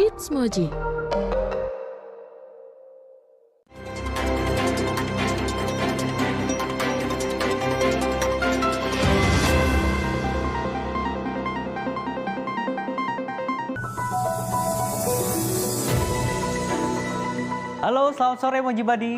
It's Moji. Halo, selamat sore Moji Badi.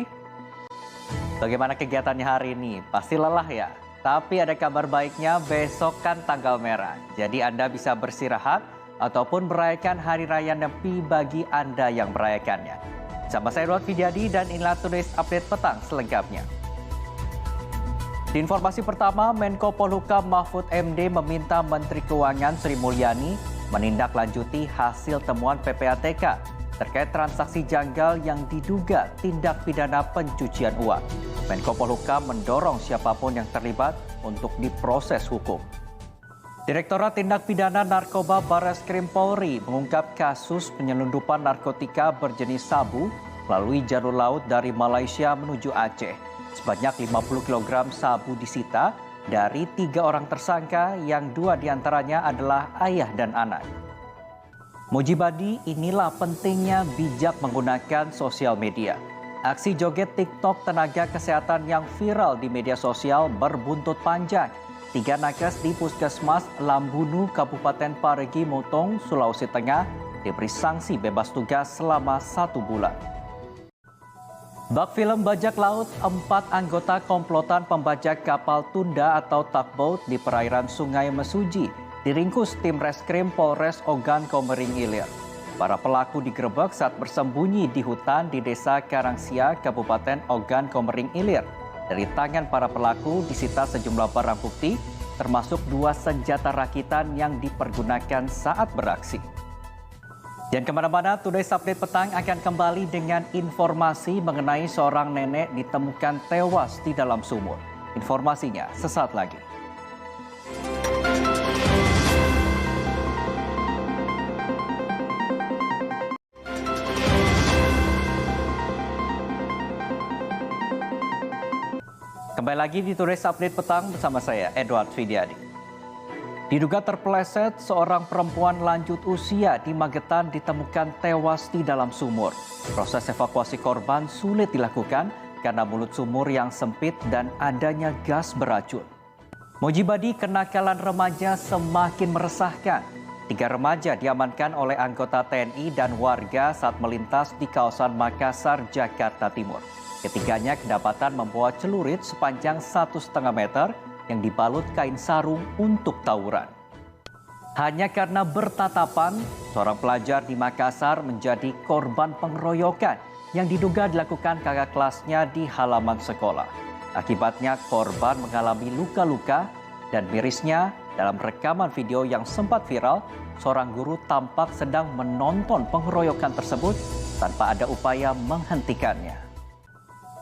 Bagaimana kegiatannya hari ini? Pasti lelah ya? Tapi ada kabar baiknya, besok kan tanggal merah. Jadi Anda bisa bersirahat ataupun merayakan hari raya Nyepi bagi Anda yang merayakannya. Sama saya Edward Fidyadi dan inilah Today's Update Petang selengkapnya. Di informasi pertama, Menko Polhukam Mahfud MD meminta Menteri Keuangan Sri Mulyani menindaklanjuti hasil temuan PPATK terkait transaksi janggal yang diduga tindak pidana pencucian uang. Menko Polhukam mendorong siapapun yang terlibat untuk diproses hukum. Direktorat Tindak Pidana Narkoba Barreskrim Polri mengungkap kasus penyelundupan narkotika berjenis sabu melalui jalur laut dari Malaysia menuju Aceh. Sebanyak 50 kg sabu disita dari 3 orang tersangka yang 2 diantaranya adalah ayah dan anak. Moji Badi, inilah pentingnya bijak menggunakan sosial media. Aksi joget TikTok tenaga kesehatan yang viral di media sosial berbuntut panjang. 3 nakes di Puskesmas Lambunu, Kabupaten Parigi Motong, Sulawesi Tengah diberi sanksi bebas tugas selama 1 bulan. Bak film bajak laut, 4 anggota komplotan pembajak kapal tunda atau tugboat di perairan Sungai Mesuji diringkus tim reskrim Polres Ogan Komering Ilir. Para pelaku digerebek saat bersembunyi di hutan di Desa Karangsia, Kabupaten Ogan Komering Ilir. Dari tangan para pelaku disita sejumlah barang bukti, termasuk 2 senjata rakitan yang dipergunakan saat beraksi. Dan kemana-mana, Today's Update Petang akan kembali dengan informasi mengenai seorang nenek ditemukan tewas di dalam sumur. Informasinya sesaat lagi. Kembali lagi di Today's Update Petang bersama saya, Edward Fidyadi. Diduga terpeleset, seorang perempuan lanjut usia di Magetan ditemukan tewas di dalam sumur. Proses evakuasi korban sulit dilakukan karena mulut sumur yang sempit dan adanya gas beracun. Moji Badi, kenakalan remaja semakin meresahkan. 3 remaja diamankan oleh anggota TNI dan warga saat melintas di kawasan Makassar, Jakarta Timur. Ketiganya kedapatan membawa celurit sepanjang 1,5 meter yang dibalut kain sarung untuk tawuran. Hanya karena bertatapan, seorang pelajar di Makassar menjadi korban pengeroyokan yang diduga dilakukan kakak kelasnya di halaman sekolah. Akibatnya korban mengalami luka-luka dan mirisnya dalam rekaman video yang sempat viral, seorang guru tampak sedang menonton pengeroyokan tersebut tanpa ada upaya menghentikannya.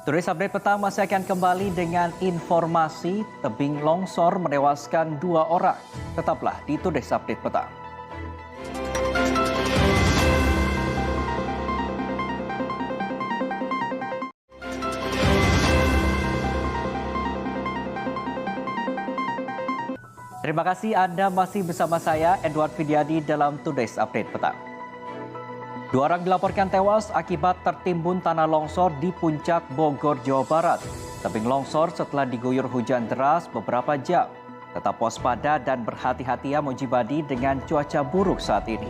Today's Update Petang masih akan kembali dengan informasi tebing longsor menewaskan 2 orang. Tetaplah di Today's Update Petang. Terima kasih Anda masih bersama saya, Edward Fidyadi, dalam Today's Update Petang. 2 orang dilaporkan tewas akibat tertimbun tanah longsor di Puncak Bogor, Jawa Barat. Tebing longsor setelah diguyur hujan deras beberapa jam. Tetap waspada dan berhati-hati ya Moji Badi dengan cuaca buruk saat ini.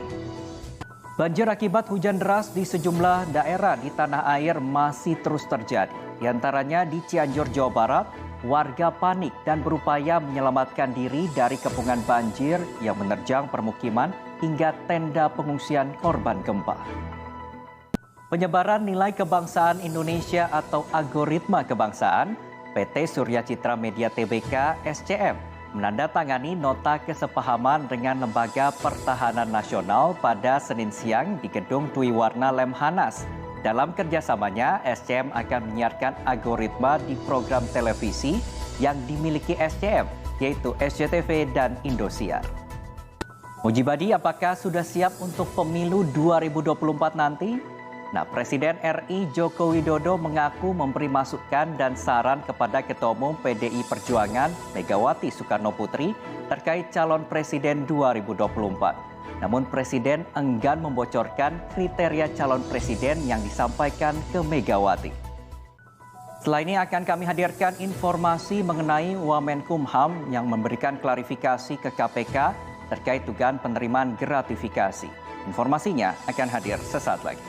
Banjir akibat hujan deras di sejumlah daerah di tanah air masih terus terjadi. Di antaranya di Cianjur, Jawa Barat, warga panik dan berupaya menyelamatkan diri dari kepungan banjir yang menerjang permukiman hingga tenda pengungsian korban gempa. Penyebaran nilai kebangsaan Indonesia atau algoritma kebangsaan, PT Surya Citra Media Tbk (SCM) menandatangani nota kesepahaman dengan Lembaga Pertahanan Nasional pada Senin siang di Gedung Dwi Warna Lemhanas. Dalam kerjasamanya, SCM akan menyiarkan algoritma di program televisi yang dimiliki SCM, yaitu SCTV dan Indosiar. Moji Badi, apakah sudah siap untuk pemilu 2024 nanti? Nah, Presiden RI Joko Widodo mengaku memberi masukan dan saran kepada Ketua Umum PDI Perjuangan Megawati Soekarno Putri terkait calon presiden 2024. Namun Presiden enggan membocorkan kriteria calon presiden yang disampaikan ke Megawati. Setelah ini akan kami hadirkan informasi mengenai Wamenkumham yang memberikan klarifikasi ke KPK terkait dugaan penerimaan gratifikasi. Informasinya akan hadir sesaat lagi.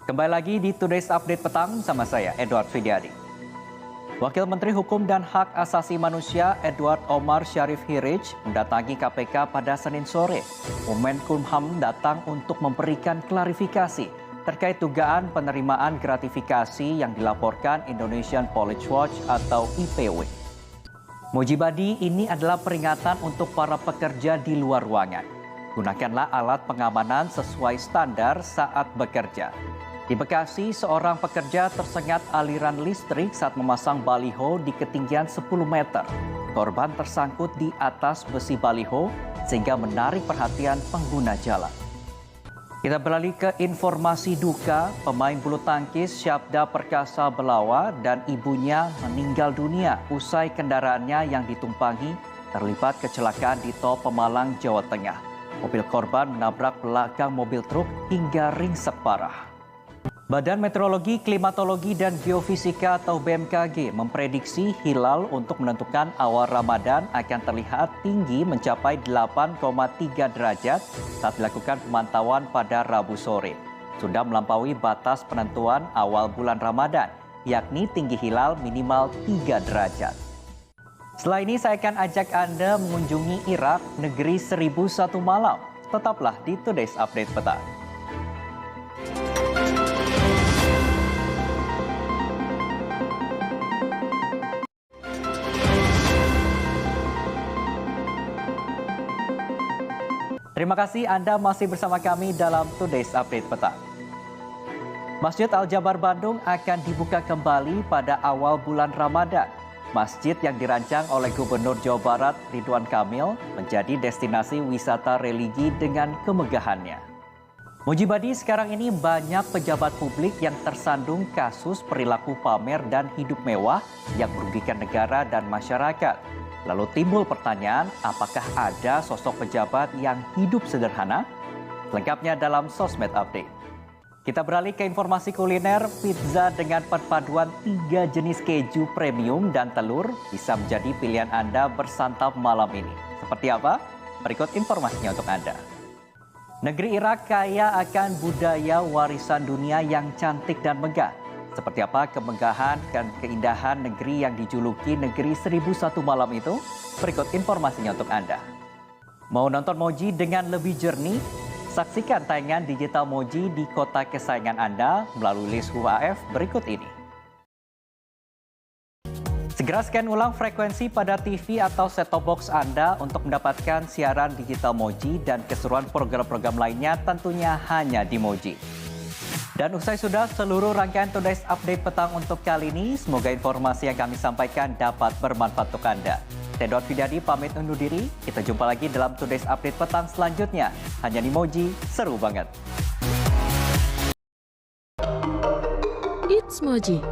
Kembali lagi di Today's Update Petang sama saya, Edward Fidiadi. Wakil Menteri Hukum dan Hak Asasi Manusia Edward Omar Syarif Hirij mendatangi KPK pada Senin sore. Wamenkumham datang untuk memberikan klarifikasi terkait dugaan penerimaan gratifikasi yang dilaporkan Indonesian Police Watch atau IPW. Mujibadi, ini adalah peringatan untuk para pekerja di luar ruangan. Gunakanlah alat pengamanan sesuai standar saat bekerja. Di Bekasi, seorang pekerja tersengat aliran listrik saat memasang baliho di ketinggian 10 meter. Korban tersangkut di atas besi baliho sehingga menarik perhatian pengguna jalan. Kita beralih ke informasi duka, pemain bulu tangkis Syabda Perkasa Belawa dan ibunya meninggal dunia usai kendaraannya yang ditumpangi terlibat kecelakaan di Tol Pemalang, Jawa Tengah. Mobil korban menabrak belakang mobil truk hingga ringsek parah. Badan Meteorologi, Klimatologi, dan Geofisika atau BMKG memprediksi hilal untuk menentukan awal Ramadan akan terlihat tinggi mencapai 8,3 derajat saat dilakukan pemantauan pada Rabu sore. Sudah melampaui batas penentuan awal bulan Ramadan, yakni tinggi hilal minimal 3 derajat. Setelah ini saya akan ajak Anda mengunjungi Irak, negeri 1001 malam. Tetaplah di Today's Update Petang. Terima kasih Anda masih bersama kami dalam Today's Update Petang. Masjid Al-Jabar Bandung akan dibuka kembali pada awal bulan Ramadan. Masjid yang dirancang oleh Gubernur Jawa Barat Ridwan Kamil menjadi destinasi wisata religi dengan kemegahannya. Mujibadi, sekarang ini banyak pejabat publik yang tersandung kasus perilaku pamer dan hidup mewah yang merugikan negara dan masyarakat. Lalu timbul pertanyaan, apakah ada sosok pejabat yang hidup sederhana? Lengkapnya dalam Sosmed Update. Kita beralih ke informasi kuliner. Pizza dengan perpaduan 3 jenis keju premium dan telur bisa menjadi pilihan Anda bersantap malam ini. Seperti apa? Berikut informasinya untuk Anda. Negeri Irak kaya akan budaya warisan dunia yang cantik dan megah. Seperti apa kemegahan dan keindahan negeri yang dijuluki negeri 1001 malam itu? Berikut informasinya untuk Anda. Mau nonton Moji dengan lebih jernih? Saksikan tayangan digital Moji di kota kesayangan Anda melalui list UHF berikut ini. Segera scan ulang frekuensi pada TV atau set-top box Anda untuk mendapatkan siaran digital Moji dan keseruan program-program lainnya tentunya hanya di Moji. Dan usai sudah seluruh rangkaian Today's Update Petang untuk kali ini. Semoga informasi yang kami sampaikan dapat bermanfaat untuk Anda. Saya Edward Fidiadi pamit undur diri. Kita jumpa lagi dalam Today's Update Petang selanjutnya. Hanya di Moji, seru banget. It's Moji.